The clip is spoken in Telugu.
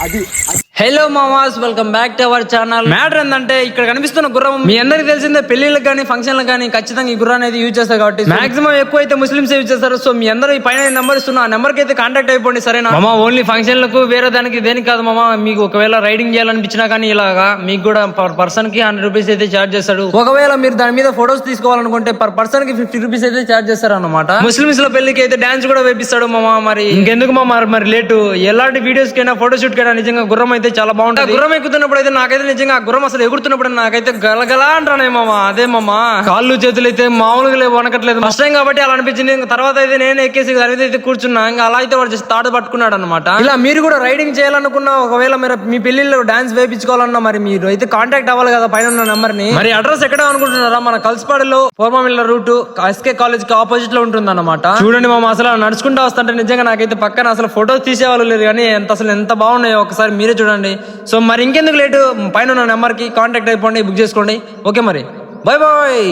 అది హలో మామాస్, welcome back to our channel. Matter ఏంటంటే ఇక్కడ కనిపిస్తున్న గుర్రం మీ అందరికి తెలిసిందే, పెళ్లిళ్ళకి కానీ ఫంక్షన్లకు కానీ ఖచ్చితంగా ఈ గుర్రాన్ని అయితే యూజ్ చేస్తారు కాబట్టి మాక్సిమం ఎక్కువ అయితే ముస్లిమ్స్ యూజ్ చేస్తారు. సో మీ అందరూ ఈ పైన నెంబర్ ఇస్తున్నా, ఆ నెంబర్ కి అయితే కాంటాక్ట్ అయిపోండి, సరేనా మామ. ఓన్లీ ఫంక్షన్లకు వేరే దానికి దేనికి కాదు మామ. మీకు ఒకవేళ రైడింగ్ చేయాలనిపించినా కానీ ఇలాగా మీకు కూడా పర్ పర్సన్ కి 100 రూపీస్ అయితే చార్జ్ చేస్తాడు. ఒకవేళ మీరు దాని మీద ఫొటోస్ తీసుకోవాలనుకుంటే పర్ పర్సన్ కి 50 రూపీస్ అయితే చార్జ్ చేస్తారు అనమాట. ముస్లిమ్స్ లో పెళ్లికి అయితే డాన్స్ కూడా వేపిస్తాడు మామ. మరి ఇంకెందుకు మామ మరి లేటు, ఎలాంటి వీడియోస్ కైనా ఫోటోషూట్ కైనా నిజంగా గుర్రం అయితే చాలా బాగుంటుంది. గుర్రం ఎక్కుతున్నప్పుడు అయితే నాకైతే నిజంగా గుర్రం అసలు ఎగురుతున్నప్పుడు నాకైతే గలగలా అంటానే మామ. అదే మామ, కాళ్ళు చేతులు అయితే మామూలుగా వనకట్లేదు. ఫస్ట్ టైం కాబట్టి అలా అనిపించింది. తర్వాత అయితే నేను ఎక్కేసి దాని మీద అయితే కూర్చున్నా. ఇంకా అలా అయితే వాడు తాడు పట్టుకున్నాడు అనమాట. ఇలా మీరు కూడా రైడింగ్ చేయాలనుకున్నా, ఒకవేళ మీరు మీ పెళ్లిలో డాన్స్ వేయించుకోవాలన్నా మరి మీరు అయితే కాంటాక్ట్ అవ్వాలి కదా పైన ఉన్న నెంబర్ ని. మరి అడ్రస్ ఎక్కడ అనుకుంటున్నారా? మన కల్స్పాడులో ఫోర్మామిల్ల రూట్ ఎస్కే కాలేజ్ కి ఆపోజిట్ లో ఉంటుంది అనమాట. చూడండి మామ, అసలు నడుచుకుంటూ వస్తుంటే నిజంగా నాకైతే పక్కన అసలు ఫోటోస్ తీసేవాళ్ళు లేరు కానీ ఎంత బాగున్నాయో ఒకసారి మీరే చూడండి. సో మరి ఇంకెందుకు లేటు, పైన ఉన్న నెంబర్ కి కాంటాక్ట్ అయిపోండి, బుక్ చేసుకోండి. ఓకే మరి, బాయ్ బాయ్.